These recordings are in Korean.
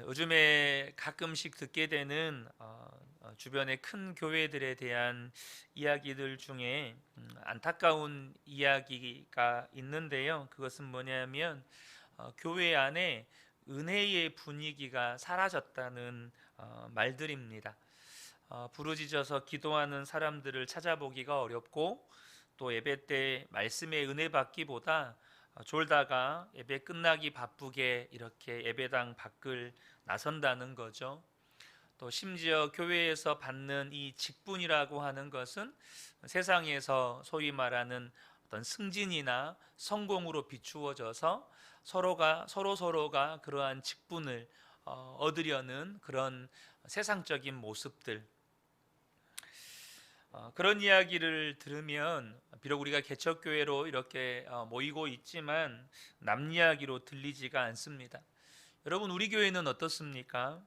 요즘에 가끔씩 듣게 되는 주변의 큰 교회들에 대한 이야기들 중에 안타까운 이야기가 있는데요. 그것은 뭐냐면 교회 안에 은혜의 분위기가 사라졌다는 말들입니다. 부르짖어서 기도하는 사람들을 찾아보기가 어렵고, 또 예배 때 말씀의 은혜 받기보다 졸다가 예배 끝나기 바쁘게 이렇게 예배당 밖을 나선다는 거죠. 또 심지어 교회에서 받는 이 직분이라고 하는 것은 세상에서 소위 말하는 어떤 승진이나 성공으로 비추어져서 서로가 그러한 직분을 얻으려는 그런 세상적인 모습들, 그런 이야기를 들으면 비록 우리가 개척교회로 이렇게 모이고 있지만 남 이야기로 들리지가 않습니다. 여러분, 우리 교회는 어떻습니까?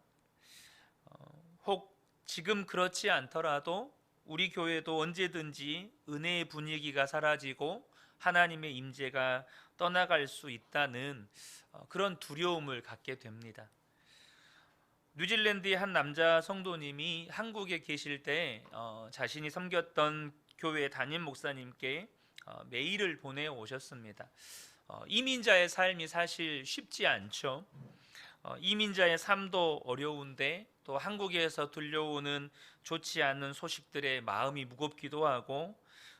혹 지금 그렇지 않더라도 우리 교회도 언제든지 은혜의 분위기가 사라지고 하나님의 임재가 떠나갈 수 있다는 그런 두려움을 갖게 됩니다. 뉴질랜드의 한 남자 성도님이 한국에 계실 때 자신이 섬겼던 교회 담임 목사님께 메일을 보내오셨습니다. 이민자의 삶이 사실 쉽지 않죠. 이민자의 삶도 어려운데 또 한국에서 들려오는 좋지 않은 소식들에 마음이 무겁기도 하고,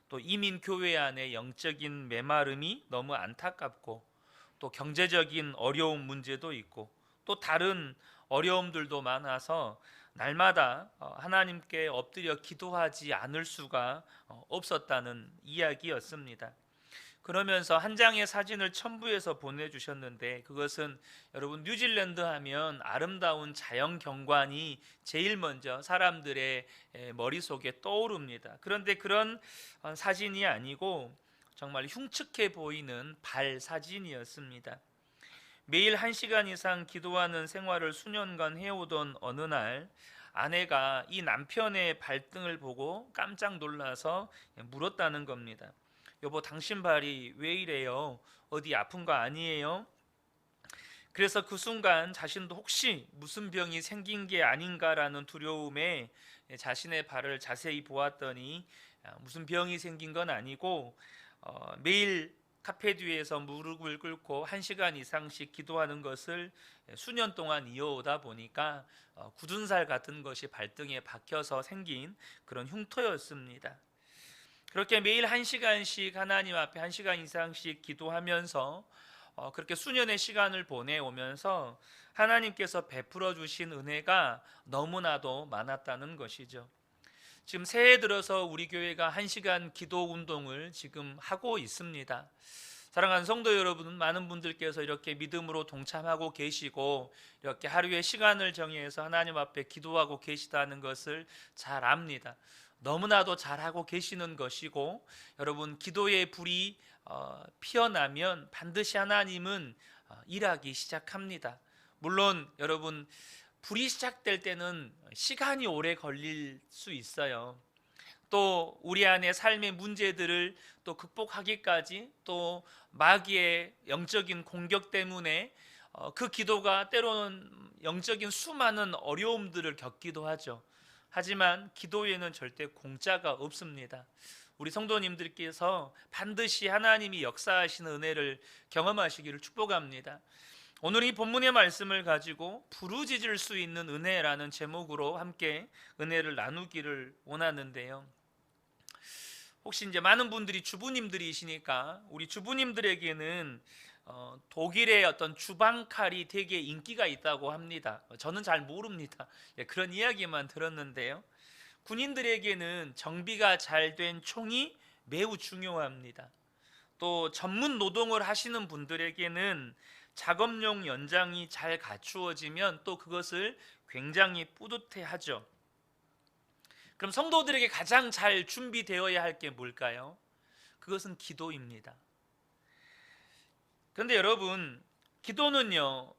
또 이민 교회 안의 영적인 메마름이 너무 안타깝고, 또 경제적인 어려운 문제도 있고, 또 다른 어려움들도 많아서 날마다 하나님께 엎드려 기도하지 않을 수가 없었다는 이야기였습니다. 그러면서 한 장의 사진을 첨부해서 보내주셨는데, 그것은 여러분, 뉴질랜드 하면 아름다운 자연 경관이 제일 먼저 사람들의 머릿속에 떠오릅니다. 그런데 그런 사진이 아니고 정말 흉측해 보이는 발 사진이었습니다. 매일 1시간 이상 기도하는 생활을 수년간 해오던 어느 날, 아내가 이 남편의 발등을 보고 깜짝 놀라서 물었다는 겁니다. 여보, 당신 발이 왜 이래요? 어디 아픈 거 아니에요? 그래서 그 순간 자신도 혹시 무슨 병이 생긴 게 아닌가라는 두려움에 자신의 발을 자세히 보았더니 무슨 병이 생긴 건 아니고, 매일 카페 뒤에서 무릎을 꿇고 1시간 이상씩 기도하는 것을 수년 동안 이어오다 보니까 굳은 살 같은 것이 발등에 박혀서 생긴 그런 흉터였습니다. 그렇게 매일 1시간씩 하나님 앞에 1시간 이상씩 기도하면서 그렇게 수년의 시간을 보내오면서 하나님께서 베풀어 주신 은혜가 너무나도 많았다는 것이죠. 지금 새해 들어서 우리 교회가 1시간 기도 운동을 지금 하고 있습니다. 사랑하는 성도 여러분, 많은 분들께서 이렇게 믿음으로 동참하고 계시고 이렇게 하루에 시간을 정해서 하나님 앞에 기도하고 계시다는 것을 잘 압니다. 너무나도 잘하고 계시는 것이고, 여러분, 기도의 불이 피어나면 반드시 하나님은 일하기 시작합니다. 물론 여러분, 불이 시작될 때는 시간이 오래 걸릴 수 있어요. 또 우리 안에 삶의 문제들을 또 극복하기까지, 또 마귀의 영적인 공격 때문에 그 기도가 때로는 영적인 수많은 어려움들을 겪기도 하죠. 하지만 기도에는 절대 공짜가 없습니다. 우리 성도님들께서 반드시 하나님이 역사하시는 은혜를 경험하시기를 축복합니다. 오늘 이 본문의 말씀을 가지고 부르짖을 수 있는 은혜라는 제목으로 함께 은혜를 나누기를 원하는데요. 혹시 이제 많은 분들이 주부님들이시니까 우리 주부님들에게는 독일의 어떤 주방 칼이 되게 인기가 있다고 합니다. 저는 잘 모릅니다. 그런 이야기만 들었는데요. 군인들에게는 정비가 잘 된 총이 매우 중요합니다. 또 전문 노동을 하시는 분들에게는 작업용 연장이 잘 갖추어지면 또 그것을 굉장히 뿌듯해하죠. 그럼 성도들에게 가장 잘 준비되어야 할 게 뭘까요? 그것은 기도입니다. 그런데 여러분, 기도는요,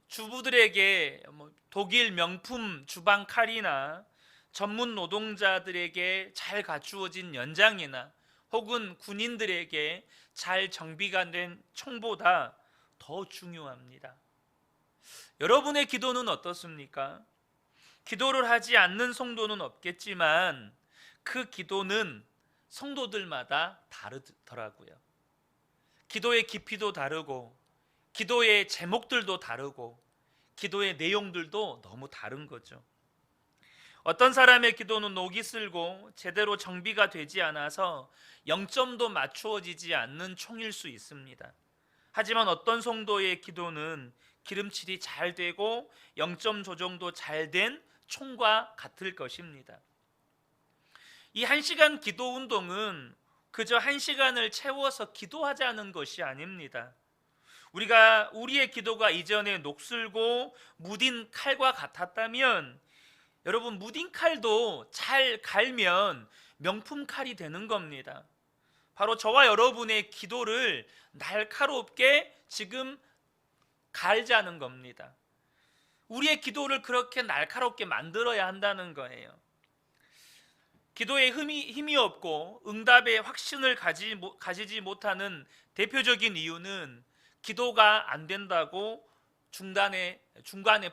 주부들에게 독일 명품 주방 칼이나 전문 노동자들에게 잘 갖추어진 연장이나 혹은 군인들에게 잘 정비가 된 총보다 더 중요합니다. 여러분의 기도는 어떻습니까? 기도를 하지 않는 성도는 없겠지만 그 기도는 성도들마다 다르더라고요. 기도의 깊이도 다르고 기도의 제목들도 다르고 기도의 내용들도 너무 다른 거죠. 어떤 사람의 기도는 녹이 슬고 제대로 정비가 되지 않아서 0점도 맞추어지지 않는 총일 수 있습니다. 하지만 어떤 성도의 기도는 기름칠이 잘 되고 0점 조정도 잘 된 총과 같을 것입니다. 이 1시간 기도 운동은 그저 1시간을 채워서 기도하자는 것이 아닙니다. 우리의 기도가 이전에 녹슬고 무딘 칼과 같았다면 여러분, 무딘 칼도 잘 갈면 명품 칼이 되는 겁니다. 바로 저와 여러분의 기도를 날카롭게 지금 갈자는 겁니다. 우리의 기도를 그렇게 날카롭게 만들어야 한다는 거예요. 기도에 힘이 없고 응답에 확신을 가지지 못하는 대표적인 이유는 기도가 안 된다고 중간에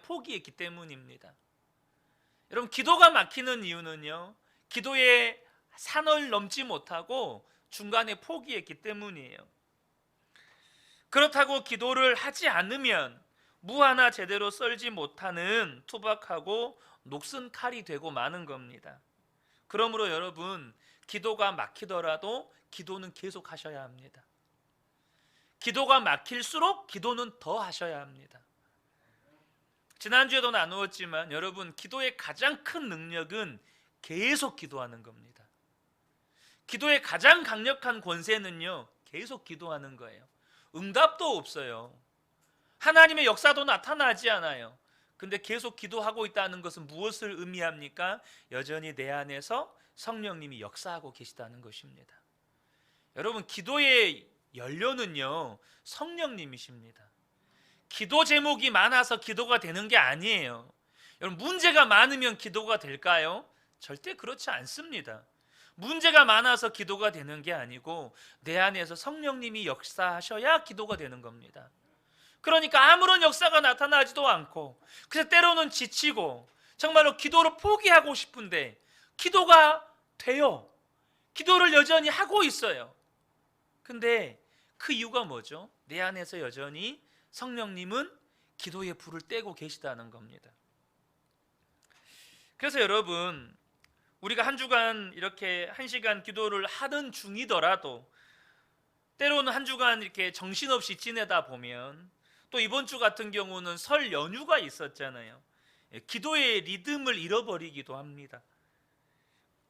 포기했기 때문입니다. 여러분, 기도가 막히는 이유는요, 기도의 산을 넘지 못하고 중간에 포기했기 때문이에요. 그렇다고 기도를 하지 않으면 무 하나 제대로 썰지 못하는 투박하고 녹슨 칼이 되고 마는 겁니다. 그러므로 여러분, 기도가 막히더라도 기도는 계속 하셔야 합니다. 기도가 막힐수록 기도는 더 하셔야 합니다. 지난주에도 나누었지만 여러분, 기도의 가장 큰 능력은 계속 기도하는 겁니다. 기도의 가장 강력한 권세는요, 계속 기도하는 거예요. 응답도 없어요. 하나님의 역사도 나타나지 않아요. 근데 계속 기도하고 있다는 것은 무엇을 의미합니까? 여전히 내 안에서 성령님이 역사하고 계시다는 것입니다. 여러분, 기도의 연료는요, 성령님이십니다. 기도 제목이 많아서 기도가 되는 게 아니에요. 여러분, 문제가 많으면 기도가 될까요? 절대 그렇지 않습니다. 문제가 많아서 기도가 되는 게 아니고 내 안에서 성령님이 역사하셔야 기도가 되는 겁니다. 그러니까 아무런 역사가 나타나지도 않고, 그래서 때로는 지치고 정말로 기도를 포기하고 싶은데 기도가 돼요. 기도를 여전히 하고 있어요. 근데 그 이유가 뭐죠? 내 안에서 여전히 성령님은 기도의 불을 떼고 계시다는 겁니다. 그래서 여러분, 우리가 한 주간 이렇게 1시간 기도를 하는 중이더라도 때로는 한 주간 이렇게 정신없이 지내다 보면, 또 이번 주 같은 경우는 설 연휴가 있었잖아요. 기도의 리듬을 잃어버리기도 합니다.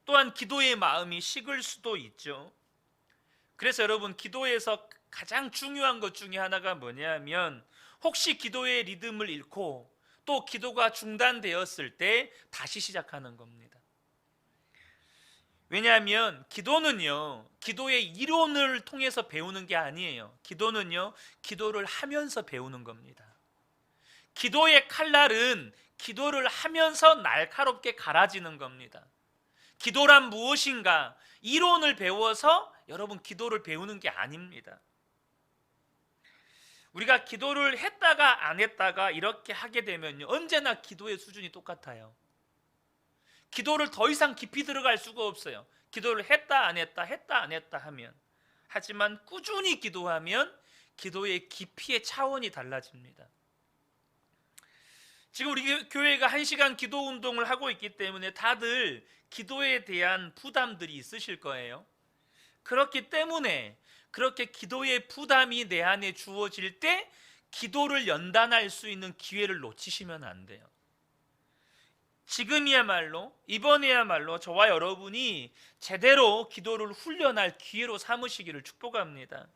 또한 기도의 마음이 식을 수도 있죠. 그래서 여러분, 기도에서 가장 중요한 것 중에 하나가 뭐냐면, 혹시 기도의 리듬을 잃고 또 기도가 중단되었을 때 다시 시작하는 겁니다. 왜냐하면 기도는요, 기도의 이론을 통해서 배우는 게 아니에요. 기도는요, 기도를 하면서 배우는 겁니다. 기도의 칼날은 기도를 하면서 날카롭게 갈아지는 겁니다. 기도란 무엇인가? 이론을 배워서 여러분 기도를 배우는 게 아닙니다. 우리가 기도를 했다가 안 했다가 이렇게 하게 되면요, 언제나 기도의 수준이 똑같아요. 기도를 더 이상 깊이 들어갈 수가 없어요. 기도를 했다 안 했다 했다 안 했다 하면. 하지만 꾸준히 기도하면 기도의 깊이의 차원이 달라집니다. 지금 우리 교회가 1시간 기도 운동을 하고 있기 때문에 다들 기도에 대한 부담들이 있으실 거예요. 그렇기 때문에 그렇게 기도의 부담이 내 안에 주어질 때 기도를 연단할 수 있는 기회를 놓치시면 안 돼요. 지금이야말로, 이번에야말로 저와 여러분이 제대로 기도를 훈련할 기회로 삼으시기를 축복합니다.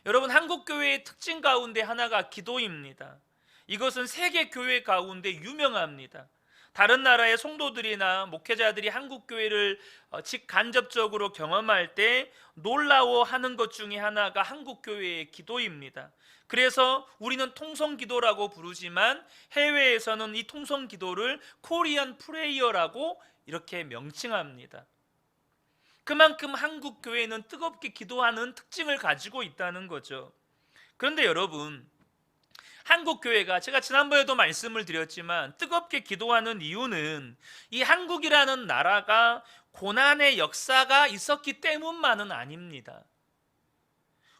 여러분, 한국교회의 특징 가운데 하나가 기도입니다. 이것은 세계 교회 가운데 유명합니다. 다른 나라의 성도들이나 목회자들이 한국교회를 직간접적으로 경험할 때 놀라워하는 것 중에 하나가 한국교회의 기도입니다. 그래서 우리는 통성기도라고 부르지만 해외에서는 이 통성기도를 코리안 프레이어라고 이렇게 명칭합니다. 그만큼 한국교회는 뜨겁게 기도하는 특징을 가지고 있다는 거죠. 그런데 여러분, 한국 교회가, 제가 지난번에도 말씀을 드렸지만, 뜨겁게 기도하는 이유는 이 한국이라는 나라가 고난의 역사가 있었기 때문만은 아닙니다.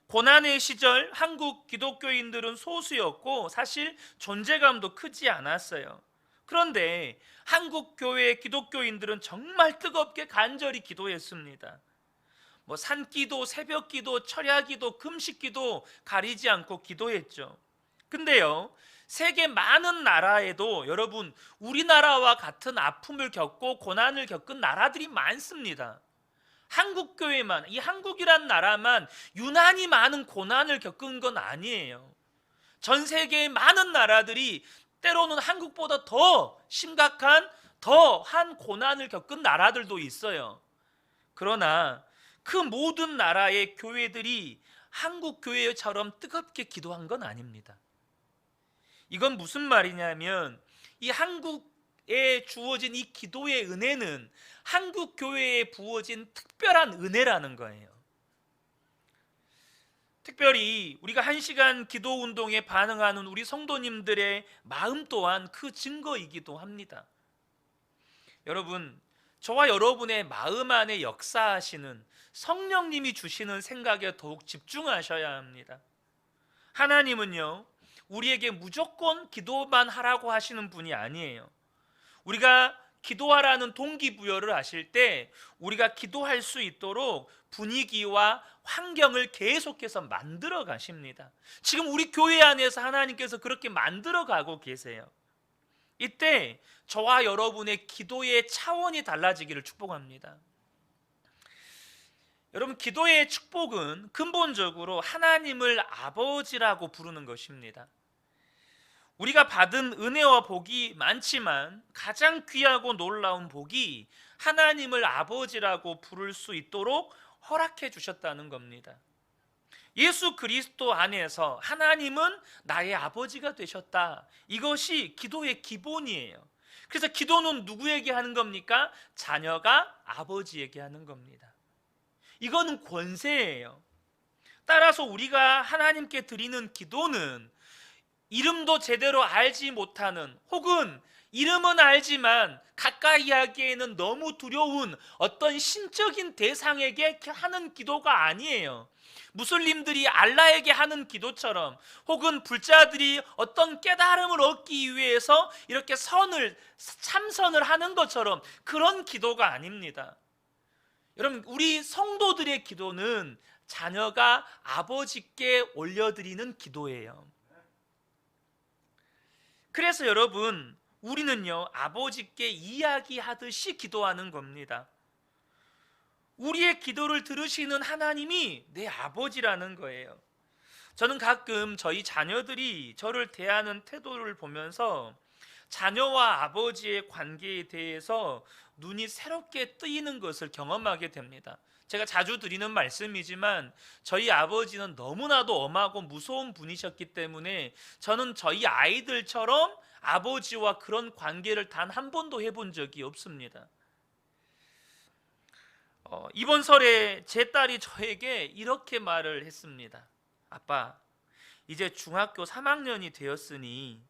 고난의 시절 한국 기독교인들은 소수였고 사실 존재감도 크지 않았어요. 그런데 한국 교회 기독교인들은 정말 뜨겁게 간절히 기도했습니다. 산기도, 새벽기도, 철야기도, 금식기도 가리지 않고 기도했죠. 근데요, 세계 많은 나라에도 여러분, 우리나라와 같은 아픔을 겪고 고난을 겪은 나라들이 많습니다. 한국 교회만, 이 한국이란 나라만 유난히 많은 고난을 겪은 건 아니에요. 전 세계의 많은 나라들이 때로는 한국보다 더 심각한, 더한 고난을 겪은 나라들도 있어요. 그러나 그 모든 나라의 교회들이 한국 교회처럼 뜨겁게 기도한 건 아닙니다. 이건 무슨 말이냐면, 이 한국에 주어진 이 기도의 은혜는 한국 교회에 부어진 특별한 은혜라는 거예요. 특별히 우리가 1시간 기도 운동에 반응하는 우리 성도님들의 마음 또한 그 증거이기도 합니다. 여러분, 저와 여러분의 마음 안에 역사하시는 성령님이 주시는 생각에 더욱 집중하셔야 합니다. 하나님은요, 우리에게 무조건 기도만 하라고 하시는 분이 아니에요. 우리가 기도하라는 동기부여를 하실 때 우리가 기도할 수 있도록 분위기와 환경을 계속해서 만들어 가십니다. 지금 우리 교회 안에서 하나님께서 그렇게 만들어 가고 계세요. 이때 저와 여러분의 기도의 차원이 달라지기를 축복합니다. 여러분, 기도의 축복은 근본적으로 하나님을 아버지라고 부르는 것입니다. 우리가 받은 은혜와 복이 많지만 가장 귀하고 놀라운 복이 하나님을 아버지라고 부를 수 있도록 허락해 주셨다는 겁니다. 예수 그리스도 안에서 하나님은 나의 아버지가 되셨다. 이것이 기도의 기본이에요. 그래서 기도는 누구에게 하는 겁니까? 자녀가 아버지에게 하는 겁니다. 이거는 권세예요. 따라서 우리가 하나님께 드리는 기도는 이름도 제대로 알지 못하는, 혹은 이름은 알지만 가까이 하기에는 너무 두려운 어떤 신적인 대상에게 하는 기도가 아니에요. 무슬림들이 알라에게 하는 기도처럼, 혹은 불자들이 어떤 깨달음을 얻기 위해서 이렇게 참선을 하는 것처럼 그런 기도가 아닙니다. 여러분, 우리 성도들의 기도는 자녀가 아버지께 올려드리는 기도예요. 그래서 여러분, 우리는요, 아버지께 이야기하듯이 기도하는 겁니다. 우리의 기도를 들으시는 하나님이 내 아버지라는 거예요. 저는 가끔 저희 자녀들이 저를 대하는 태도를 보면서 자녀와 아버지의 관계에 대해서 눈이 새롭게 뜨이는 것을 경험하게 됩니다. 제가 자주 드리는 말씀이지만 저희 아버지는 너무나도 엄하고 무서운 분이셨기 때문에 저는 저희 아이들처럼 아버지와 그런 관계를 단 한 번도 해본 적이 없습니다. 이번 설에 제 딸이 저에게 이렇게 말을 했습니다. 아빠, 이제 중학교 3학년이 되었으니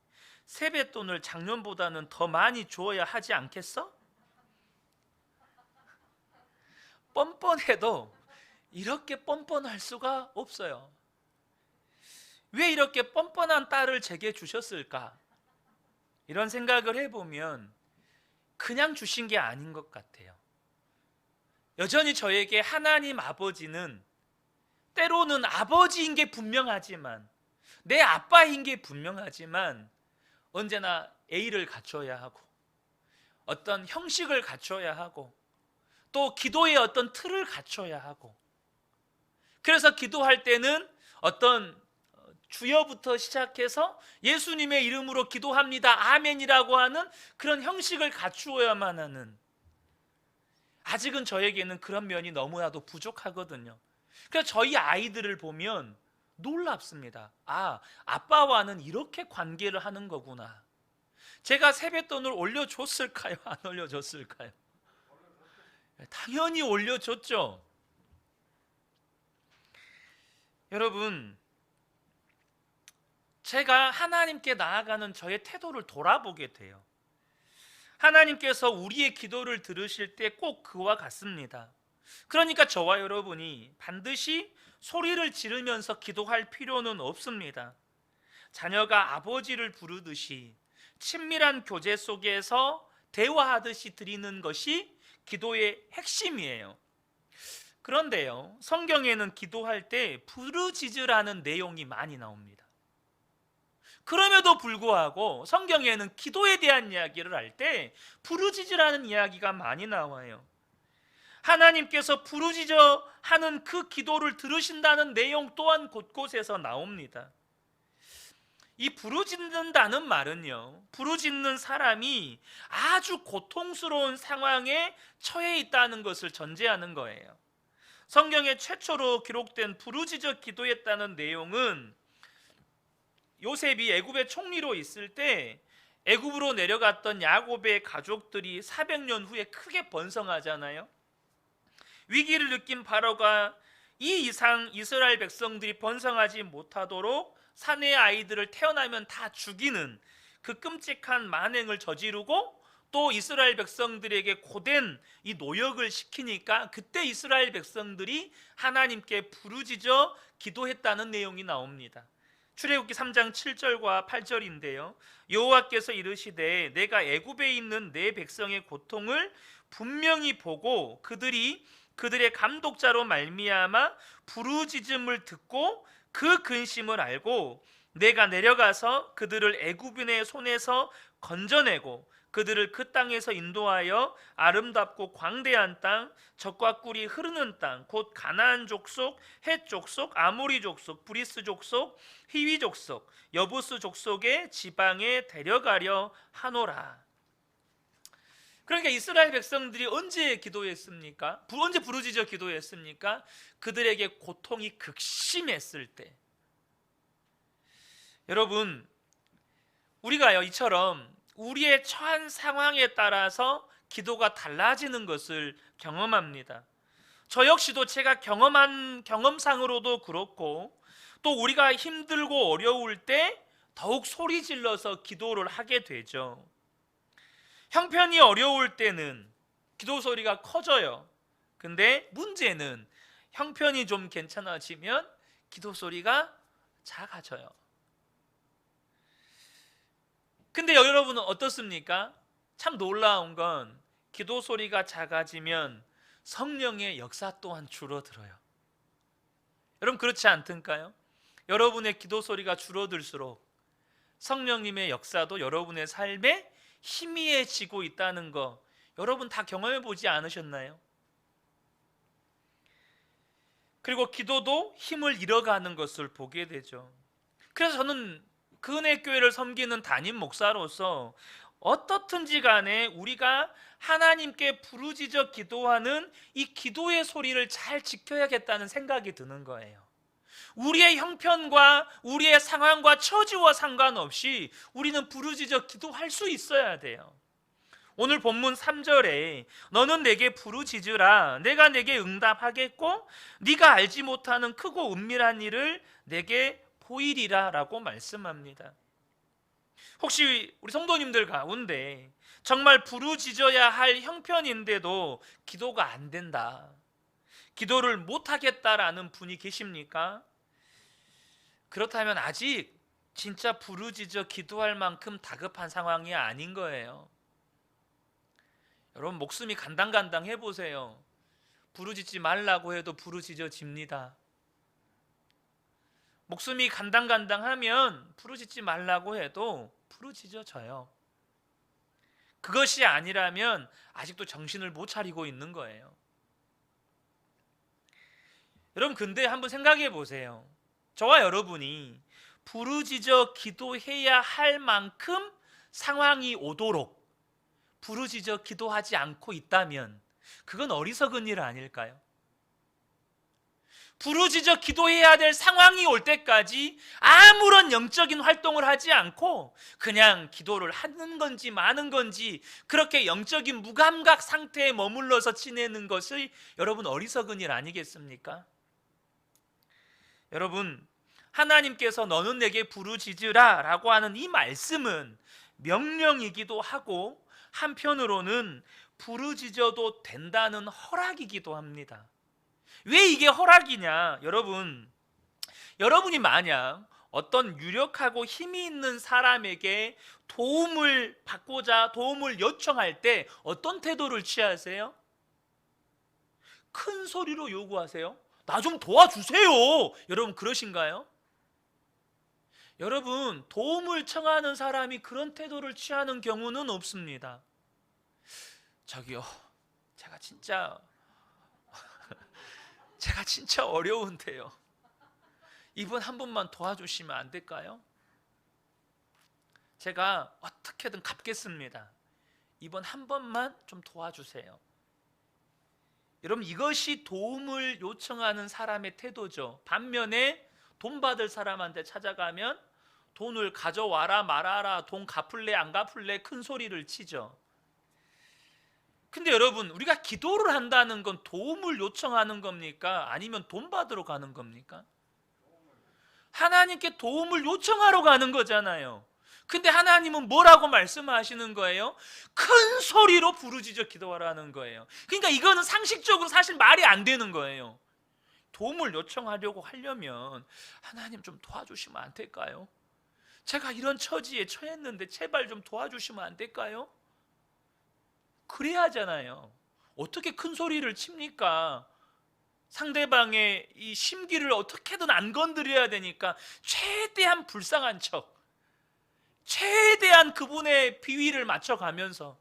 세뱃돈을 작년보다는 더 많이 주어야 하지 않겠어? 뻔뻔해도 이렇게 뻔뻔할 수가 없어요. 왜 이렇게 뻔뻔한 딸을 제게 주셨을까? 이런 생각을 해보면 그냥 주신 게 아닌 것 같아요. 여전히 저에게 하나님 아버지는 때로는 아버지인 게 분명하지만, 내 아빠인 게 분명하지만 언제나 A를 갖춰야 하고 어떤 형식을 갖춰야 하고 또 기도의 어떤 틀을 갖춰야 하고, 그래서 기도할 때는 어떤 주여부터 시작해서 예수님의 이름으로 기도합니다, 아멘이라고 하는 그런 형식을 갖추어야만 하는, 아직은 저에게는 그런 면이 너무나도 부족하거든요. 그래서 저희 아이들을 보면 놀랍습니다. 아빠와는 이렇게 관계를 하는 거구나. 제가 세뱃돈을 올려줬을까요? 안 올려줬을까요? 당연히 올려줬죠. 여러분, 제가 하나님께 나아가는 저의 태도를 돌아보게 돼요. 하나님께서 우리의 기도를 들으실 때 꼭 그와 같습니다. 그러니까 저와 여러분이 반드시 소리를 지르면서 기도할 필요는 없습니다. 자녀가 아버지를 부르듯이 친밀한 교제 속에서 대화하듯이 드리는 것이 기도의 핵심이에요. 그런데요, 성경에는 기도할 때 부르짖으라는 내용이 많이 나옵니다. 그럼에도 불구하고 성경에는 기도에 대한 이야기를 할 때 부르짖으라는 이야기가 많이 나와요. 하나님께서 부르짖어 하는 그 기도를 들으신다는 내용 또한 곳곳에서 나옵니다. 이 부르짖는다는 말은요, 부르짖는 사람이 아주 고통스러운 상황에 처해 있다는 것을 전제하는 거예요. 성경에 최초로 기록된 부르짖어 기도했다는 내용은 요셉이 애굽의 총리로 있을 때 애굽으로 내려갔던 야곱의 가족들이 400년 후에 크게 번성하잖아요. 위기를 느낀 바로가 이 이상 이스라엘 백성들이 번성하지 못하도록 사내의 아이들을 태어나면 다 죽이는 그 끔찍한 만행을 저지르고 또 이스라엘 백성들에게 고된 이 노역을 시키니까 그때 이스라엘 백성들이 하나님께 부르짖어 기도했다는 내용이 나옵니다. 출애굽기 3장 7절과 8절인데요. 여호와께서 이르시되 내가 애굽에 있는 내 백성의 고통을 분명히 보고 그들의 감독자로 말미암아 부르짖음을 듣고 그 근심을 알고 내가 내려가서 그들을 애굽인의 손에서 건져내고 그들을 그 땅에서 인도하여 아름답고 광대한 땅, 젖과 꿀이 흐르는 땅, 곧 가나안 족속, 헷 족속, 아모리 족속, 브리스 족속, 히위 족속, 여부스 족속의 지방에 데려가려 하노라. 그러니까 이스라엘 백성들이 언제 기도했습니까? 언제 부르짖어 기도했습니까? 그들에게 고통이 극심했을 때. 여러분, 우리가요 이처럼 우리의 처한 상황에 따라서 기도가 달라지는 것을 경험합니다. 저 역시도 제가 경험한 경험상으로도 그렇고 또 우리가 힘들고 어려울 때 더욱 소리 질러서 기도를 하게 되죠. 형편이 어려울 때는 기도 소리가 커져요. 근데 문제는 형편이 좀 괜찮아지면 기도 소리가 작아져요. 근데 여러분은 어떻습니까? 참 놀라운 건 기도 소리가 작아지면 성령의 역사 또한 줄어들어요. 여러분 그렇지 않던가요? 여러분의 기도 소리가 줄어들수록 성령님의 역사도 여러분의 삶에 희미해지고 있다는 거 여러분 다 경험해 보지 않으셨나요? 그리고 기도도 힘을 잃어가는 것을 보게 되죠. 그래서 저는 그 은혜교회를 섬기는 담임 목사로서 어떻든지 간에 우리가 하나님께 부르짖어 기도하는 이 기도의 소리를 잘 지켜야겠다는 생각이 드는 거예요. 우리의 형편과 우리의 상황과 처지와 상관없이 우리는 부르짖어 기도할 수 있어야 돼요. 오늘 본문 3절에 너는 내게 부르짖으라 내가 내게 응답하겠고 네가 알지 못하는 크고 은밀한 일을 내게 보이리라 라고 말씀합니다. 혹시 우리 성도님들 가운데 정말 부르짖어야 할 형편인데도 기도가 안 된다, 기도를 못하겠다라는 분이 계십니까? 그렇다면 아직 진짜 부르짖어 기도할 만큼 다급한 상황이 아닌 거예요. 여러분 목숨이 간당간당 해보세요. 부르짖지 말라고 해도 부르짖어집니다. 목숨이 간당간당하면 부르짖지 말라고 해도 부르짖어져요. 그것이 아니라면 아직도 정신을 못 차리고 있는 거예요. 여러분 근데 한번 생각해 보세요. 저와 여러분이 부르짖어 기도해야 할 만큼 상황이 오도록 부르짖어 기도하지 않고 있다면 그건 어리석은 일 아닐까요? 부르짖어 기도해야 될 상황이 올 때까지 아무런 영적인 활동을 하지 않고 그냥 기도를 하는 건지 마는 건지 그렇게 영적인 무감각 상태에 머물러서 지내는 것이 여러분 어리석은 일 아니겠습니까? 여러분 하나님께서 너는 내게 부르짖으라 라고 하는 이 말씀은 명령이기도 하고 한편으로는 부르짖어도 된다는 허락이기도 합니다. 왜 이게 허락이냐? 여러분이 만약 어떤 유력하고 힘이 있는 사람에게 도움을 받고자 도움을 요청할 때 어떤 태도를 취하세요? 큰 소리로 요구하세요? 나 좀 도와주세요. 여러분 그러신가요? 여러분, 도움을 청하는 사람이 그런 태도를 취하는 경우는 없습니다. 저기요, 제가 진짜 어려운데요. 이분 한 번만 도와주시면 안 될까요? 제가 어떻게든 갚겠습니다. 이번 한 번만 좀 도와주세요. 여러분, 이것이 도움을 요청하는 사람의 태도죠. 반면에 돈 받을 사람한테 찾아가면 돈을 가져와라 말아라, 돈 갚을래 안 갚을래 큰 소리를 치죠. 근데 여러분, 우리가 기도를 한다는 건 도움을 요청하는 겁니까? 아니면 돈 받으러 가는 겁니까? 하나님께 도움을 요청하러 가는 거잖아요. 근데 하나님은 뭐라고 말씀하시는 거예요? 큰 소리로 부르짖어 기도하라는 거예요. 그러니까 이거는 상식적으로 사실 말이 안 되는 거예요. 도움을 요청하려고 하려면 하나님 좀 도와주시면 안 될까요? 제가 이런 처지에 처했는데 제발 좀 도와주시면 안 될까요? 그래야 하잖아요. 어떻게 큰 소리를 칩니까? 상대방의 이 심기를 어떻게든 안 건드려야 되니까 최대한 불쌍한 척, 최대한 그분의 비위를 맞춰가면서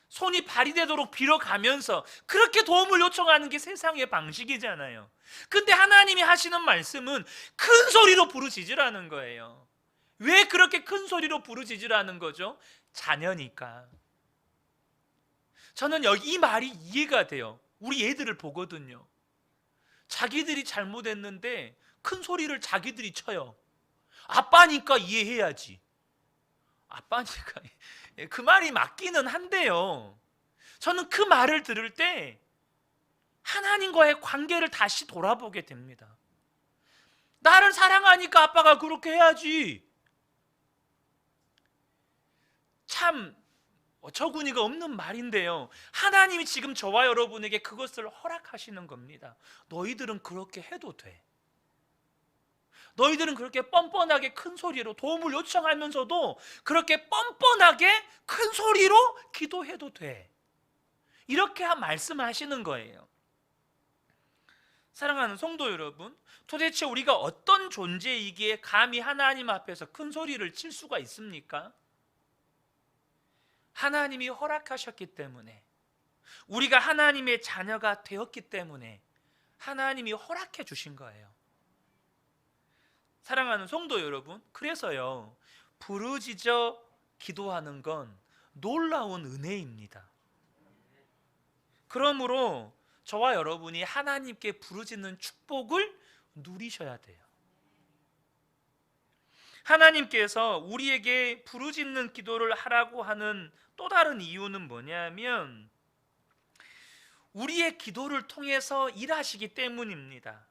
손이 발이 되도록 빌어가면서 그렇게 도움을 요청하는 게 세상의 방식이잖아요. 근데 하나님이 하시는 말씀은 큰 소리로 부르짖으라는 거예요. 왜 그렇게 큰 소리로 부르짖으라는 거죠? 자녀니까. 저는 여기 이 말이 이해가 돼요. 우리 애들을 보거든요. 자기들이 잘못했는데 큰 소리를 자기들이 쳐요. 아빠니까 이해해야지. 아빠니까 그 말이 맞기는 한데요. 저는 그 말을 들을 때 하나님과의 관계를 다시 돌아보게 됩니다. 나를 사랑하니까 아빠가 그렇게 해야지. 참 어처구니가 없는 말인데요. 하나님이 지금 저와 여러분에게 그것을 허락하시는 겁니다. 너희들은 그렇게 해도 돼. 너희들은 그렇게 뻔뻔하게 큰 소리로 도움을 요청하면서도 그렇게 뻔뻔하게 큰 소리로 기도해도 돼. 이렇게 말씀하시는 거예요. 사랑하는 성도 여러분, 도대체 우리가 어떤 존재이기에 감히 하나님 앞에서 큰 소리를 칠 수가 있습니까? 하나님이 허락하셨기 때문에, 우리가 하나님의 자녀가 되었기 때문에 하나님이 허락해 주신 거예요. 사랑하는 성도 여러분, 그래서요, 부르짖어 기도하는 건 놀라운 은혜입니다. 그러므로 저와 여러분이 하나님께 부르짖는 축복을 누리셔야 돼요. 하나님께서 우리에게 부르짖는 기도를 하라고 하는 또 다른 이유는 뭐냐면 우리의 기도를 통해서 일하시기 때문입니다.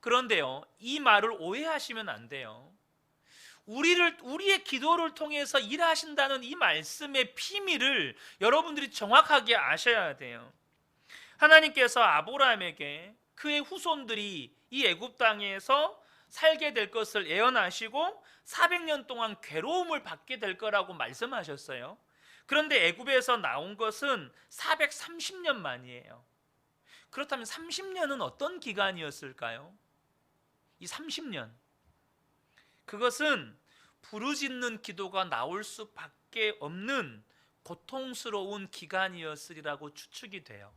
그런데요, 이 말을 오해하시면 안 돼요. 우리의 기도를 통해서 일하신다는 이 말씀의 비밀을 여러분들이 정확하게 아셔야 돼요. 하나님께서 아브라함에게 그의 후손들이 이 애굽 땅에서 살게 될 것을 예언하시고 400년 동안 괴로움을 받게 될 거라고 말씀하셨어요. 그런데 애굽에서 나온 것은 430년 만이에요. 그렇다면 30년은 어떤 기간이었을까요? 이 30년, 그것은 부르짖는 기도가 나올 수밖에 없는 고통스러운 기간이었으리라고 추측이 돼요.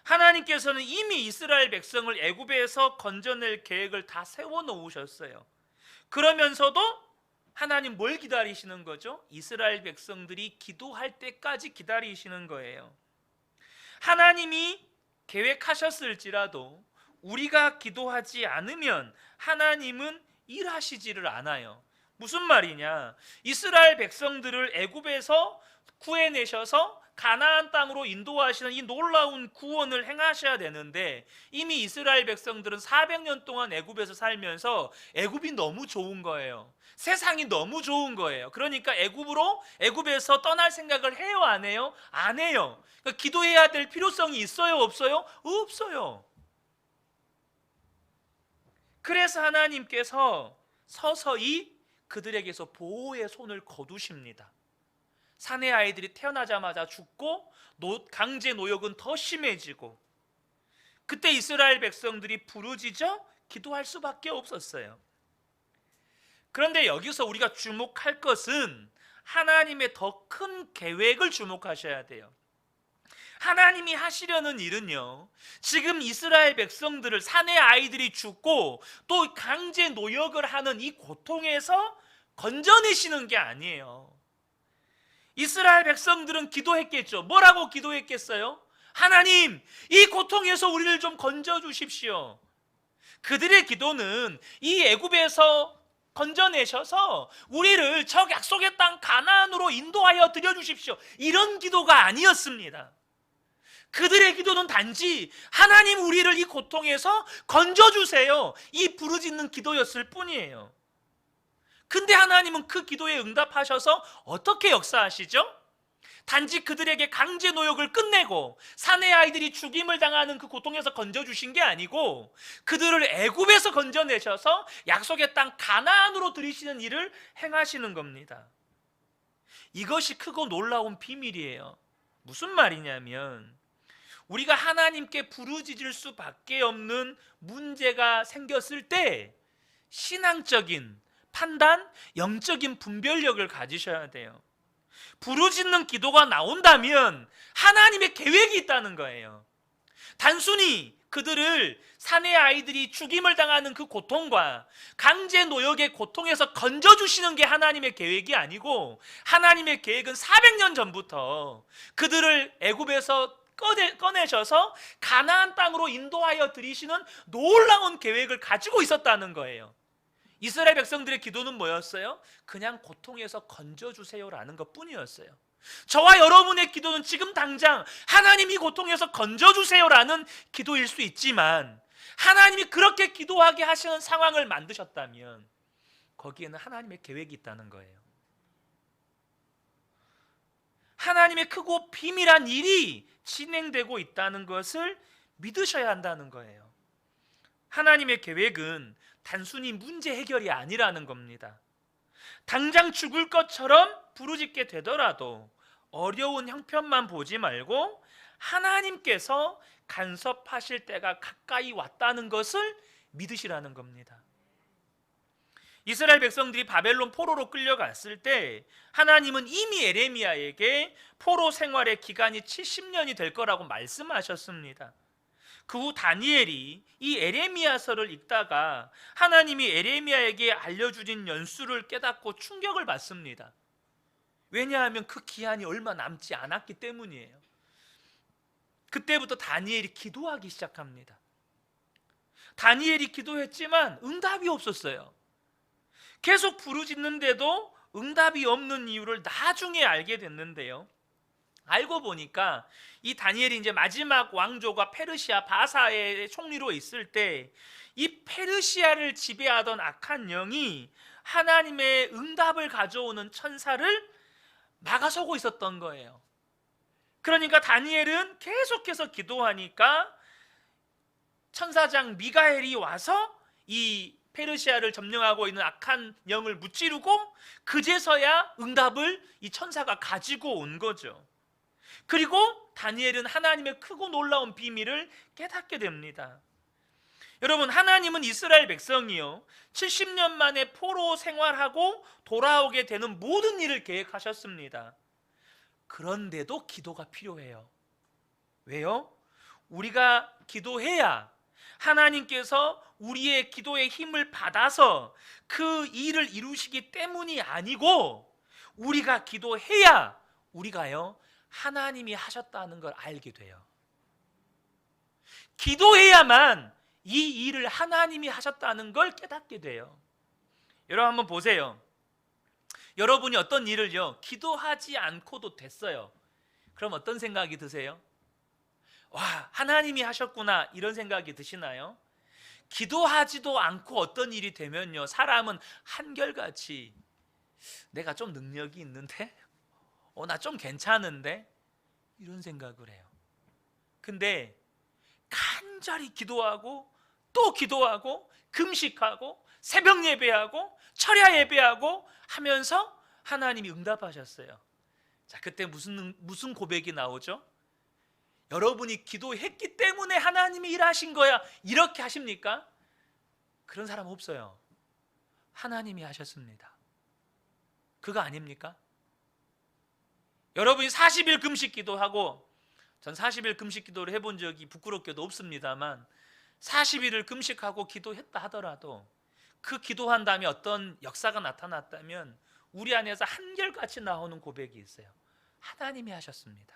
하나님께서는 이미 이스라엘 백성을 애굽에서 건져낼 계획을 다 세워놓으셨어요. 그러면서도 하나님 뭘 기다리시는 거죠? 이스라엘 백성들이 기도할 때까지 기다리시는 거예요. 하나님이 계획하셨을지라도 우리가 기도하지 않으면 하나님은 일하시지를 않아요. 무슨 말이냐? 이스라엘 백성들을 애굽에서 구해내셔서 가나안 땅으로 인도하시는 이 놀라운 구원을 행하셔야 되는데, 이미 이스라엘 백성들은 400년 동안 애굽에서 살면서 애굽이 너무 좋은 거예요. 세상이 너무 좋은 거예요. 그러니까 애굽에서 떠날 생각을 해요, 안 해요? 안 해요. 그러니까 기도해야 될 필요성이 있어요, 없어요? 없어요. 그래서 하나님께서 서서히 그들에게서 보호의 손을 거두십니다. 사내 아이들이 태어나자마자 죽고 강제 노역은 더 심해지고, 그때 이스라엘 백성들이 부르짖어 기도할 수밖에 없었어요. 그런데 여기서 우리가 주목할 것은 하나님의 더 큰 계획을 주목하셔야 돼요. 하나님이 하시려는 일은요, 지금 이스라엘 백성들을, 사내 아이들이 죽고 또 강제 노역을 하는 이 고통에서 건져내시는 게 아니에요. 이스라엘 백성들은 기도했겠죠. 뭐라고 기도했겠어요? 하나님, 이 고통에서 우리를 좀 건져 주십시오. 그들의 기도는 이 애굽에서 건져내셔서 우리를 저 약속의 땅 가나안으로 인도하여 드려 주십시오, 이런 기도가 아니었습니다. 그들의 기도는 단지 하나님, 우리를 이 고통에서 건져 주세요, 이 부르짖는 기도였을 뿐이에요. 근데 하나님은 그 기도에 응답하셔서 어떻게 역사하시죠? 단지 그들에게 강제 노역을 끝내고 사내 아이들이 죽임을 당하는 그 고통에서 건져주신 게 아니고, 그들을 애굽에서 건져내셔서 약속의 땅 가나안으로 들이시는 일을 행하시는 겁니다. 이것이 크고 놀라운 비밀이에요. 무슨 말이냐면, 우리가 하나님께 부르짖을 수밖에 없는 문제가 생겼을 때 신앙적인 판단, 영적인 분별력을 가지셔야 돼요. 부르짖는 기도가 나온다면 하나님의 계획이 있다는 거예요. 단순히 그들을, 사내 아이들이 죽임을 당하는 그 고통과 강제 노역의 고통에서 건져주시는 게 하나님의 계획이 아니고, 하나님의 계획은 400년 전부터 그들을 애굽에서 꺼내셔서 가나안 땅으로 인도하여 들이시는 놀라운 계획을 가지고 있었다는 거예요. 이스라엘 백성들의 기도는 뭐였어요? 그냥 고통에서 건져주세요라는 것 뿐이었어요. 저와 여러분의 기도는 지금 당장 하나님이 고통에서 건져주세요라는 기도일 수 있지만, 하나님이 그렇게 기도하게 하시는 상황을 만드셨다면 거기에는 하나님의 계획이 있다는 거예요. 하나님의 크고 비밀한 일이 진행되고 있다는 것을 믿으셔야 한다는 거예요. 하나님의 계획은 단순히 문제 해결이 아니라는 겁니다. 당장 죽을 것처럼 부르짖게 되더라도 어려운 형편만 보지 말고 하나님께서 간섭하실 때가 가까이 왔다는 것을 믿으시라는 겁니다. 이스라엘 백성들이 바벨론 포로로 끌려갔을 때 하나님은 이미 에레미야에게 포로 생활의 기간이 70년이 될 거라고 말씀하셨습니다. 그 후 다니엘이 이 에레미야서를 읽다가 하나님이 에레미야에게 알려주신 연수를 깨닫고 충격을 받습니다. 왜냐하면 그 기한이 얼마 남지 않았기 때문이에요. 그때부터 다니엘이 기도하기 시작합니다. 다니엘이 기도했지만 응답이 없었어요. 계속 부르짖는데도 응답이 없는 이유를 나중에 알게 됐는데요, 알고 보니까 이 다니엘이 이제 마지막 왕조가 페르시아 바사의 총리로 있을 때 이 페르시아를 지배하던 악한 영이 하나님의 응답을 가져오는 천사를 막아서고 있었던 거예요. 그러니까 다니엘은 계속해서 기도하니까 천사장 미가엘이 와서 이 페르시아를 점령하고 있는 악한 영을 무찌르고 그제서야 응답을 이 천사가 가지고 온 거죠. 그리고 다니엘은 하나님의 크고 놀라운 비밀을 깨닫게 됩니다. 여러분, 하나님은 이스라엘 백성이요 70년 만에 포로 생활하고 돌아오게 되는 모든 일을 계획하셨습니다. 그런데도 기도가 필요해요. 왜요? 우리가 기도해야 하나님께서 우리의 기도의 힘을 받아서 그 일을 이루시기 때문이 아니고, 우리가 기도해야 우리가요 하나님이 하셨다는 걸 알게 돼요. 기도해야만 이 일을 하나님이 하셨다는 걸 깨닫게 돼요. 여러분 한번 보세요. 여러분이 어떤 일을요 기도하지 않고도 됐어요. 그럼 어떤 생각이 드세요? 와, 하나님이 하셨구나 이런 생각이 드시나요? 기도하지도 않고 어떤 일이 되면요 사람은 한결같이 내가 좀 능력이 있는데? 나 좀 괜찮은데? 이런 생각을 해요. 근데 간절히 기도하고 또 기도하고 금식하고 새벽 예배하고 철야 예배하고 하면서 하나님이 응답하셨어요. 자, 그때 무슨 고백이 나오죠? 여러분이 기도했기 때문에 하나님이 일하신 거야 이렇게 하십니까? 그런 사람 없어요. 하나님이 하셨습니다. 그거 아닙니까? 여러분이 40일 금식 기도하고, 전 40일 금식 기도를 해본 적이 부끄럽게도 없습니다만 40일을 금식하고 기도했다 하더라도 그 기도한 다음에 어떤 역사가 나타났다면 우리 안에서 한결같이 나오는 고백이 있어요. 하나님이 하셨습니다.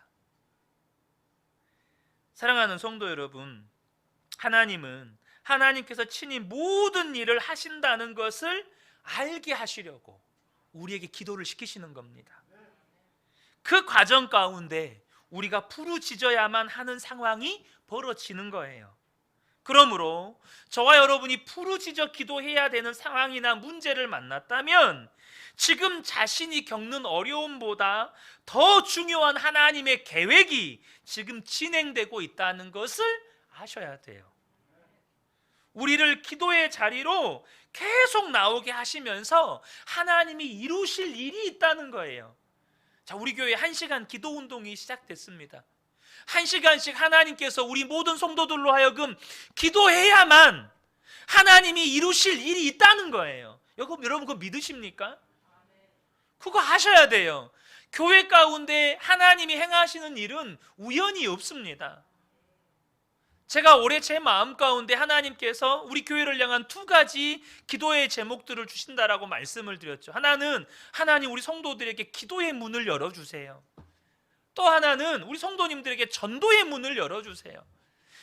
사랑하는 성도 여러분, 하나님은 하나님께서 친히 모든 일을 하신다는 것을 알게 하시려고 우리에게 기도를 시키시는 겁니다. 그 과정 가운데 우리가 부르짖어야만 하는 상황이 벌어지는 거예요. 그러므로 저와 여러분이 부르짖어 기도해야 되는 상황이나 문제를 만났다면 지금 자신이 겪는 어려움보다 더 중요한 하나님의 계획이 지금 진행되고 있다는 것을 아셔야 돼요. 우리를 기도의 자리로 계속 나오게 하시면서 하나님이 이루실 일이 있다는 거예요. 자, 우리 교회 1시간 기도 운동이 시작됐습니다. 1시간씩 하나님께서 우리 모든 성도들로 하여금 기도해야만 하나님이 이루실 일이 있다는 거예요. 여러분 그거 믿으십니까? 그거 아셔야 돼요. 교회 가운데 하나님이 행하시는 일은 우연히 없습니다. 제가 올해 제 마음 가운데 하나님께서 우리 교회를 향한 2가지 기도의 제목들을 주신다라고 말씀을 드렸죠. 하나는 하나님 우리 성도들에게 기도의 문을 열어주세요. 또 하나는 우리 성도님들에게 전도의 문을 열어주세요.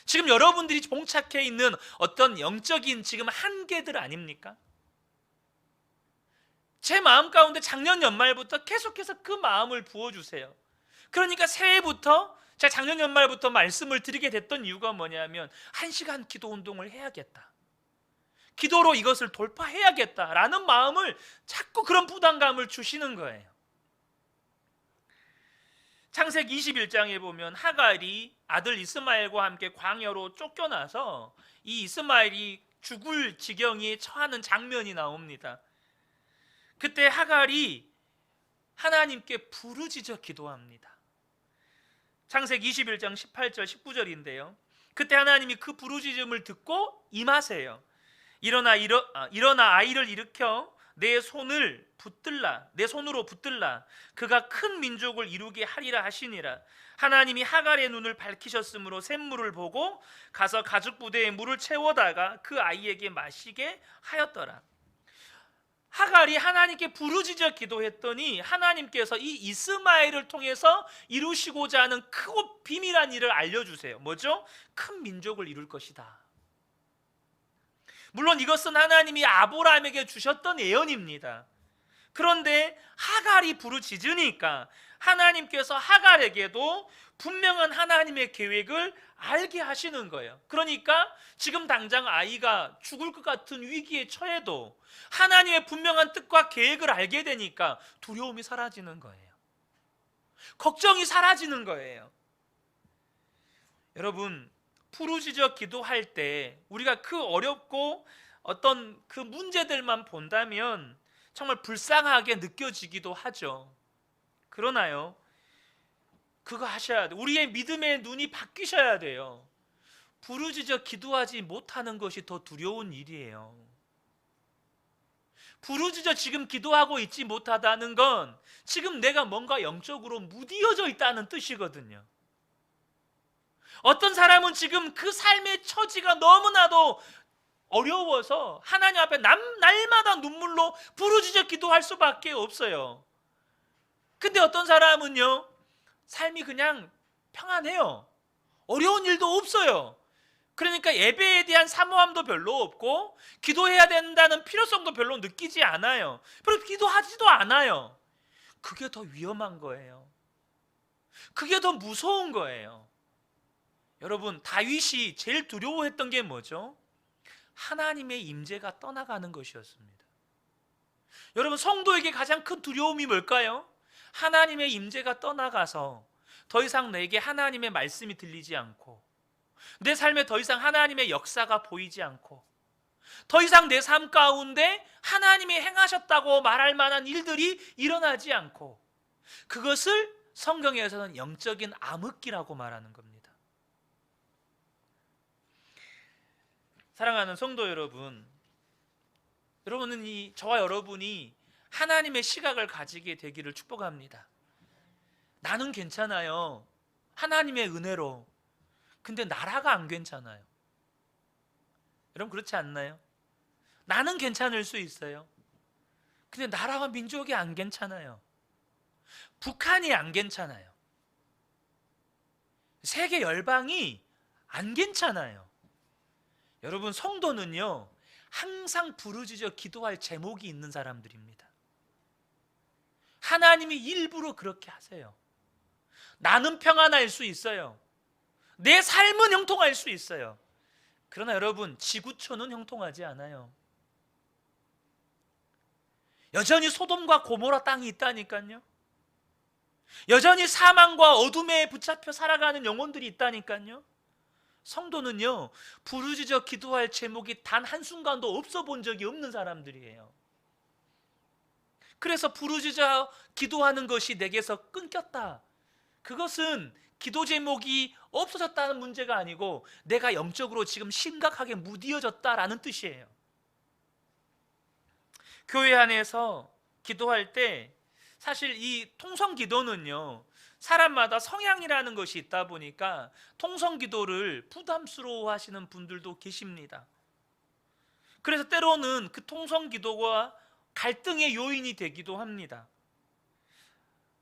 지금 여러분들이 봉착해 있는 어떤 영적인 지금 한계들 아닙니까? 제 마음 가운데 작년 연말부터 계속해서 그 마음을 부어주세요. 그러니까 새해부터 제가 작년 연말부터 말씀을 드리게 됐던 이유가 뭐냐면 1시간 기도 운동을 해야겠다, 기도로 이것을 돌파해야겠다라는 마음을 자꾸 그런 부담감을 주시는 거예요. 창세기 21장에 보면 하갈이 아들 이스마엘과 함께 광야로 쫓겨나서 이 이스마엘이 죽을 지경에 처하는 장면이 나옵니다. 그때 하갈이 하나님께 부르짖어 기도합니다. 창세기 21장 18절 19절인데요 그때 하나님이 그 부르짖음을 듣고 임하세요. 일어나 아이를 일으켜 내 손으로 붙들라. 그가 큰 민족을 이루게 하리라 하시니라. 하나님이 하갈의 눈을 밝히셨으므로 샘물을 보고 가서 가죽 부대에 물을 채워다가 그 아이에게 마시게 하였더라. 하갈이 하나님께 부르짖어 기도했더니 하나님께서 이 이스마엘을 통해서 이루시고자 하는 크고 비밀한 일을 알려주세요. 뭐죠? 큰 민족을 이룰 것이다. 물론 이것은 하나님이 아브라함에게 주셨던 예언입니다. 그런데 하갈이 부르짖으니까 하나님께서 하갈에게도 분명한 하나님의 계획을 알게 하시는 거예요. 그러니까 지금 당장 아이가 죽을 것 같은 위기에 처해도 하나님의 분명한 뜻과 계획을 알게 되니까 두려움이 사라지는 거예요. 걱정이 사라지는 거예요. 여러분, 부르짖어 기도할 때 우리가 그 어렵고 어떤 그 문제들만 본다면 정말 불쌍하게 느껴지기도 하죠. 그러나요, 그거 하셔야 돼요. 우리의 믿음의 눈이 바뀌셔야 돼요. 부르짖어 기도하지 못하는 것이 더 두려운 일이에요. 부르짖어 지금 기도하고 있지 못하다는 건 지금 내가 뭔가 영적으로 무디어져 있다는 뜻이거든요. 어떤 사람은 지금 그 삶의 처지가 너무나도 어려워서 하나님 앞에 날마다 눈물로 부르짖어 기도할 수밖에 없어요. 근데 어떤 사람은요, 삶이 그냥 평안해요. 어려운 일도 없어요. 그러니까 예배에 대한 사모함도 별로 없고 기도해야 된다는 필요성도 별로 느끼지 않아요. 그리고 기도하지도 않아요. 그게 더 위험한 거예요. 그게 더 무서운 거예요. 여러분, 다윗이 제일 두려워했던 게 뭐죠? 하나님의 임재가 떠나가는 것이었습니다. 여러분, 성도에게 가장 큰 두려움이 뭘까요? 하나님의 임재가 떠나가서 더 이상 내게 하나님의 말씀이 들리지 않고, 내 삶에 더 이상 하나님의 역사가 보이지 않고, 더 이상 내 삶 가운데 하나님이 행하셨다고 말할 만한 일들이 일어나지 않고, 그것을 성경에서는 영적인 암흑기라고 말하는 겁니다. 사랑하는 성도 여러분, 저와 여러분이 하나님의 시각을 가지게 되기를 축복합니다. 나는 괜찮아요. 하나님의 은혜로. 근데 나라가 안 괜찮아요. 여러분, 그렇지 않나요? 나는 괜찮을 수 있어요. 근데 나라와 민족이 안 괜찮아요. 북한이 안 괜찮아요. 세계 열방이 안 괜찮아요. 여러분, 성도는요, 항상 부르짖어 기도할 제목이 있는 사람들입니다. 하나님이 일부러 그렇게 하세요. 나는 평안할 수 있어요. 내 삶은 형통할 수 있어요. 그러나 여러분, 지구촌은 형통하지 않아요. 여전히 소돔과 고모라 땅이 있다니까요. 여전히 사망과 어둠에 붙잡혀 살아가는 영혼들이 있다니까요. 성도는요, 부르짖어 기도할 제목이 단 한순간도 없어 본 적이 없는 사람들이에요. 그래서 부르짖어 기도하는 것이 내게서 끊겼다. 그것은 기도 제목이 없어졌다는 문제가 아니고 내가 영적으로 지금 심각하게 무디어졌다라는 뜻이에요. 교회 안에서 기도할 때 사실 이 통성 기도는요, 사람마다 성향이라는 것이 있다 보니까 통성 기도를 부담스러워 하시는 분들도 계십니다. 그래서 때로는 그 통성 기도가 갈등의 요인이 되기도 합니다.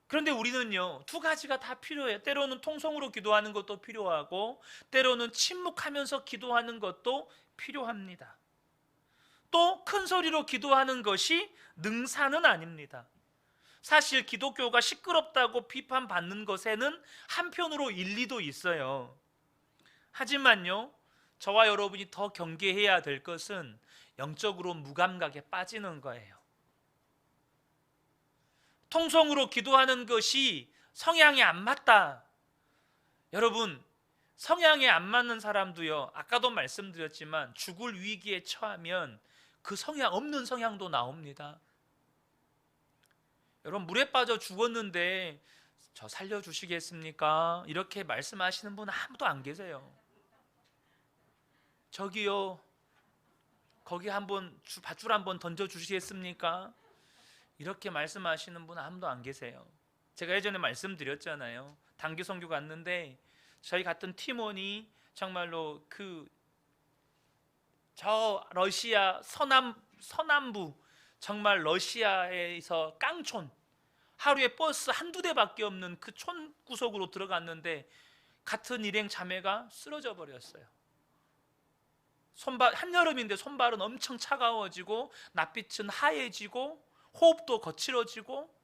그런데 우리는요, 두 가지가 다 필요해요. 때로는 통성으로 기도하는 것도 필요하고, 때로는 침묵하면서 기도하는 것도 필요합니다. 또 큰 소리로 기도하는 것이 능사는 아닙니다. 사실 기독교가 시끄럽다고 비판받는 것에는 한편으로 일리도 있어요. 하지만요, 저와 여러분이 더 경계해야 될 것은 영적으로 무감각에 빠지는 거예요. 통성으로 기도하는 것이 성향에 안 맞다. 여러분, 성향에 안 맞는 사람도요, 아까도 말씀드렸지만 죽을 위기에 처하면 그 성향 없는 성향도 나옵니다. 여러분, 물에 빠져 죽었는데 저 살려주시겠습니까? 이렇게 말씀하시는 분 아무도 안 계세요. 저기요, 거기 한번 밧줄 한번 던져주시겠습니까? 이렇게 말씀하시는 분 아무도 안 계세요. 제가 예전에 말씀드렸잖아요. 단기 선교 갔는데 저희 같은 팀원이 정말로 저 러시아 서남부, 정말 러시아에서 깡촌, 하루에 버스 한두 대밖에 없는 그 촌 구석으로 들어갔는데 같은 일행 자매가 쓰러져 버렸어요. 한여름인데 손발은 엄청 차가워지고 낯빛은 하얘지고 호흡도 거칠어지고,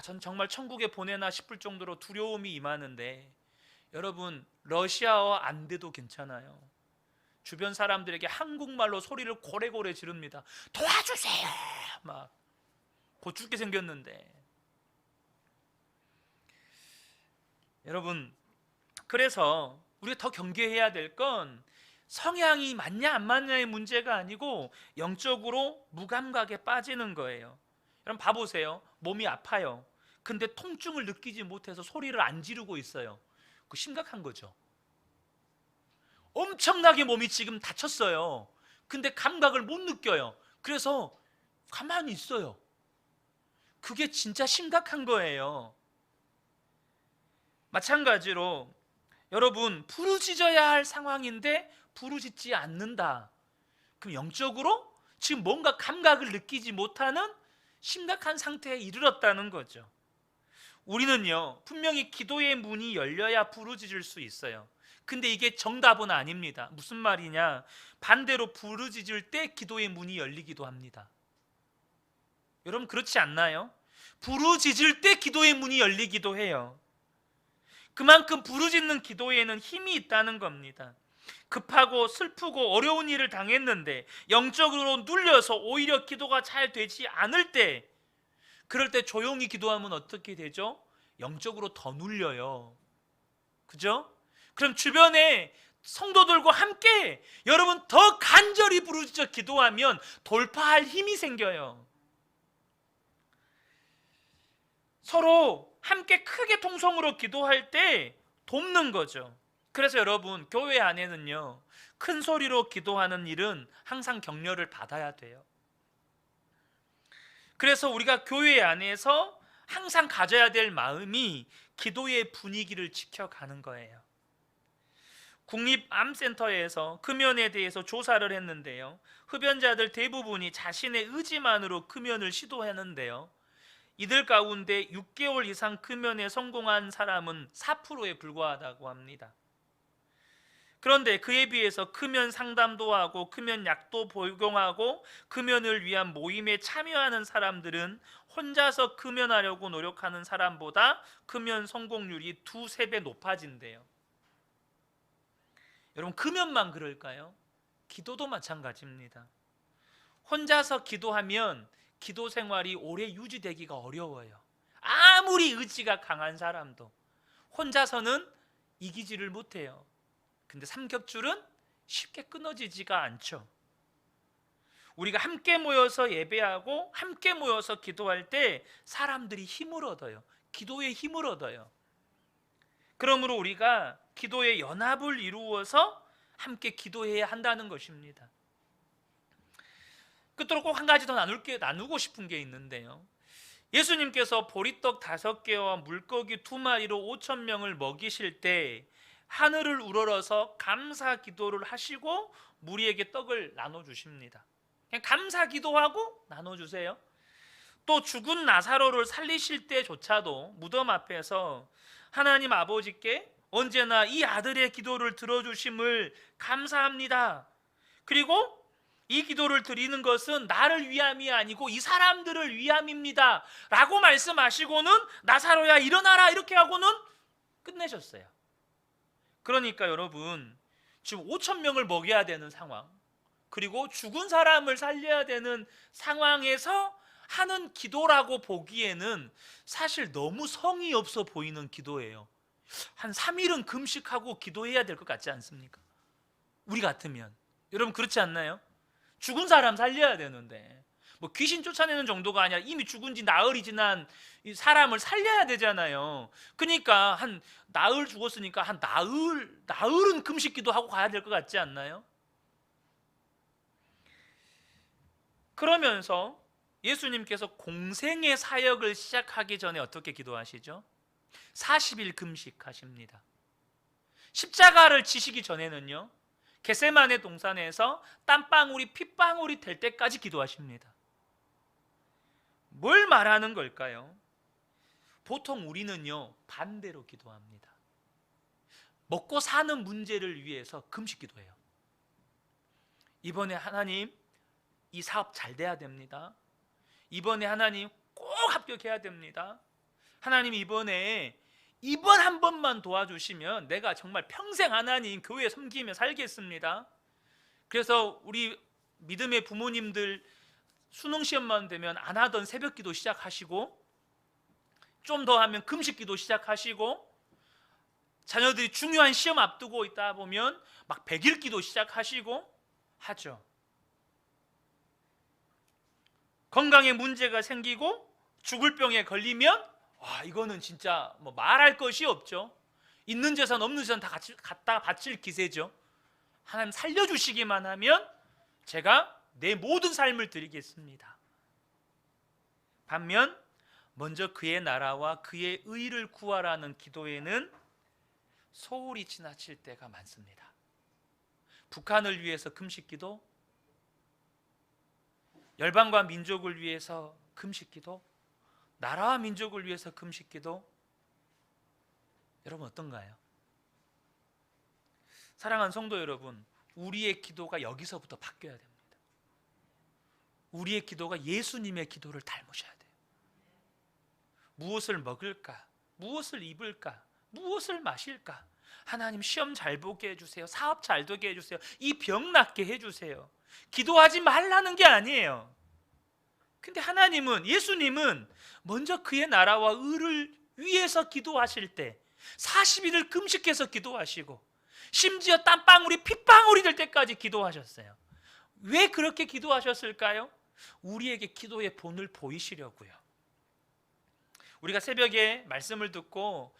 전 정말 천국에 보내나 싶을 정도로 두려움이 임하는데, 여러분, 러시아어 안 돼도 괜찮아요. 주변 사람들에게 한국말로 소리를 고래고래 지릅니다. 도와주세요! 막 곧 죽게 생겼는데. 여러분, 그래서 우리가 더 경계해야 될 건 성향이 맞냐 안 맞냐의 문제가 아니고 영적으로 무감각에 빠지는 거예요. 여러분, 봐보세요. 몸이 아파요. 근데 통증을 느끼지 못해서 소리를 안 지르고 있어요. 그거 심각한 거죠. 엄청나게 몸이 지금 다쳤어요. 근데 감각을 못 느껴요. 그래서 가만히 있어요. 그게 진짜 심각한 거예요. 마찬가지로 여러분, 부르짖어야 할 상황인데 부르짖지 않는다. 그럼 영적으로 지금 뭔가 감각을 느끼지 못하는 심각한 상태에 이르렀다는 거죠. 우리는요, 분명히 기도의 문이 열려야 부르짖을 수 있어요. 근데 이게 정답은 아닙니다. 무슨 말이냐? 반대로 부르짖을 때 기도의 문이 열리기도 합니다. 여러분, 그렇지 않나요? 부르짖을 때 기도의 문이 열리기도 해요. 그만큼 부르짖는 기도에는 힘이 있다는 겁니다. 급하고 슬프고 어려운 일을 당했는데 영적으로 눌려서 오히려 기도가 잘 되지 않을 때, 그럴 때 조용히 기도하면 어떻게 되죠? 영적으로 더 눌려요. 그죠? 그럼 주변에 성도들과 함께 여러분 더 간절히 부르짖어 기도하면 돌파할 힘이 생겨요. 서로 함께 크게 통성으로 기도할 때 돕는 거죠. 그래서 여러분, 교회 안에는요, 큰 소리로 기도하는 일은 항상 격려를 받아야 돼요. 그래서 우리가 교회 안에서 항상 가져야 될 마음이 기도의 분위기를 지켜가는 거예요. 국립암센터에서 금연에 대해서 조사를 했는데요, 흡연자들 대부분이 자신의 의지만으로 금연을 시도하는데요, 이들 가운데 6개월 이상 금연에 성공한 사람은 4%에 불과하다고 합니다. 그런데 그에 비해서 금연 상담도 하고 금연 약도 복용하고 금연을 위한 모임에 참여하는 사람들은 혼자서 금연하려고 노력하는 사람보다 금연 성공률이 2~3배 높아진대요. 여러분, 금연만 그럴까요? 기도도 마찬가지입니다. 혼자서 기도하면 기도 생활이 오래 유지되기가 어려워요. 아무리 의지가 강한 사람도 혼자서는 이기지를 못해요. 근데 삼겹줄은 쉽게 끊어지지가 않죠. 우리가 함께 모여서 예배하고 함께 모여서 기도할 때 사람들이 힘을 얻어요. 기도의 힘을 얻어요. 그러므로 우리가 기도의 연합을 이루어서 함께 기도해야 한다는 것입니다. 끝으로 꼭 한 가지 더 나누고 싶은 게 있는데요, 예수님께서 보리떡 5개와 물고기 2마리로 5,000명을 먹이실 때 하늘을 우러러서 감사 기도를 하시고 무리에게 떡을 나눠주십니다. 그냥 감사 기도하고 나눠주세요. 또 죽은 나사로를 살리실 때조차도 무덤 앞에서 하나님 아버지께 언제나 이 아들의 기도를 들어주심을 감사합니다. 그리고 이 기도를 드리는 것은 나를 위함이 아니고 이 사람들을 위함입니다 라고 말씀하시고는 나사로야 일어나라 이렇게 하고는 끝내셨어요. 그러니까 여러분, 지금 5,000명을 먹여야 되는 상황, 그리고 죽은 사람을 살려야 되는 상황에서 하는 기도라고 보기에는 사실 너무 성의 없어 보이는 기도예요. 한 3일은 금식하고 기도해야 될 것 같지 않습니까? 우리 같으면. 여러분, 그렇지 않나요? 죽은 사람 살려야 되는데 뭐 귀신 쫓아내는 정도가 아니라 이미 죽은 지 나흘이 지난 이 사람을 살려야 되잖아요. 그러니까 한 나흘 죽었으니까 한 나흘은 금식기도 하고 가야 될 것 같지 않나요? 그러면서 예수님께서 공생의 사역을 시작하기 전에 어떻게 기도하시죠? 40일 금식하십니다. 십자가를 지시기 전에는요, 겟세마네 동산에서 땀방울이 핏방울이 될 때까지 기도하십니다. 뭘 말하는 걸까요? 보통 우리는요, 반대로 기도합니다. 먹고 사는 문제를 위해서 금식 기도해요. 이번에 하나님 이 사업 잘 돼야 됩니다. 이번에 하나님 꼭 합격해야 됩니다. 하나님 이번 한 번만 도와주시면 내가 정말 평생 하나님 교회 섬기며 살겠습니다. 그래서 우리 믿음의 부모님들 수능 시험만 되면 안 하던 새벽 기도 시작하시고, 좀 더 하면 금식 기도 시작하시고, 자녀들이 중요한 시험 앞두고 있다 보면 막 100일 기도 시작하시고 하죠. 건강에 문제가 생기고 죽을 병에 걸리면 이거는 진짜 뭐 말할 것이 없죠. 있는 재산 없는 재산 다 갖다가 바칠 기세죠. 하나님 살려주시기만 하면 제가 내 모든 삶을 드리겠습니다. 반면 먼저 그의 나라와 그의 의를 구하라는 기도에는 소홀히 지나칠 때가 많습니다. 북한을 위해서 금식기도, 열방과 민족을 위해서 금식기도, 나라와 민족을 위해서 금식기도. 여러분 어떤가요? 사랑하는 성도 여러분, 우리의 기도가 여기서부터 바뀌어야 됩니다. 우리의 기도가 예수님의 기도를 닮으셔야 돼요. 무엇을 먹을까? 무엇을 입을까? 무엇을 마실까? 하나님 시험 잘 보게 해주세요. 사업 잘 되게 해주세요. 이 병 낫게 해주세요. 기도하지 말라는 게 아니에요. 근데 하나님은, 예수님은 먼저 그의 나라와 의를 위해서 기도하실 때 40일을 금식해서 기도하시고 심지어 땀방울이 핏방울이 될 때까지 기도하셨어요. 왜 그렇게 기도하셨을까요? 우리에게 기도의 본을 보이시려고요. 우리가 새벽에 말씀을 듣고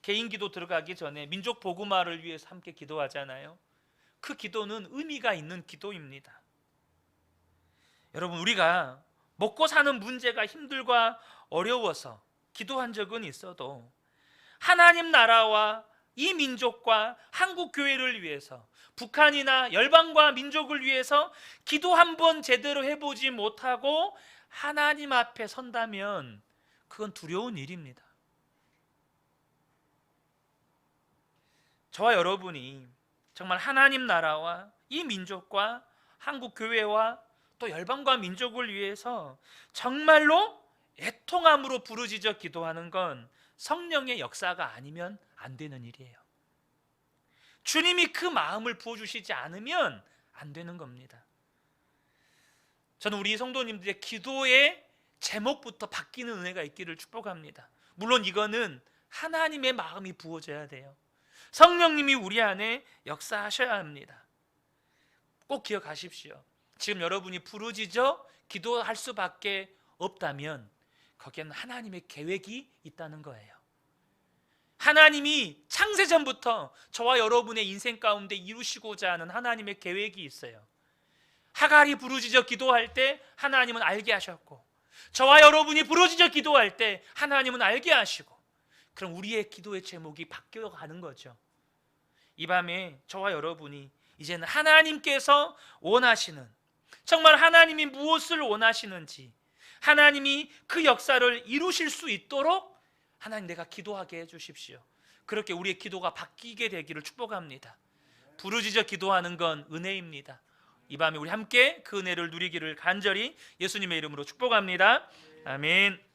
개인 기도 들어가기 전에 민족 복음화를 위해서 함께 기도하잖아요. 그 기도는 의미가 있는 기도입니다. 여러분, 우리가 먹고 사는 문제가 힘들고 어려워서 기도한 적은 있어도 하나님 나라와 이 민족과 한국 교회를 위해서, 북한이나 열방과 민족을 위해서 기도 한번 제대로 해보지 못하고 하나님 앞에 선다면 그건 두려운 일입니다. 저와 여러분이 정말 하나님 나라와 이 민족과 한국 교회와 또 열방과 민족을 위해서 정말로 애통함으로 부르짖어 기도하는 건 성령의 역사가 아니면 안 되는 일이에요. 주님이 그 마음을 부어주시지 않으면 안 되는 겁니다. 저는 우리 성도님들의 기도의 제목부터 바뀌는 은혜가 있기를 축복합니다. 물론 이거는 하나님의 마음이 부어져야 돼요. 성령님이 우리 안에 역사하셔야 합니다. 꼭 기억하십시오. 지금 여러분이 부르짖어 기도할 수밖에 없다면 거기에는 하나님의 계획이 있다는 거예요. 하나님이 창세전부터 저와 여러분의 인생 가운데 이루시고자 하는 하나님의 계획이 있어요. 하갈이 부르짖어 기도할 때 하나님은 알게 하셨고, 저와 여러분이 부르짖어 기도할 때 하나님은 알게 하시고, 그럼 우리의 기도의 제목이 바뀌어가는 거죠. 이 밤에 저와 여러분이 이제는 하나님께서 원하시는, 정말 하나님이 무엇을 원하시는지, 하나님이 그 역사를 이루실 수 있도록 하나님 내가 기도하게 해주십시오. 그렇게 우리의 기도가 바뀌게 되기를 축복합니다. 부르짖어 기도하는 건 은혜입니다. 이 밤에 우리 함께 그 은혜를 누리기를 간절히 예수님의 이름으로 축복합니다. 아멘.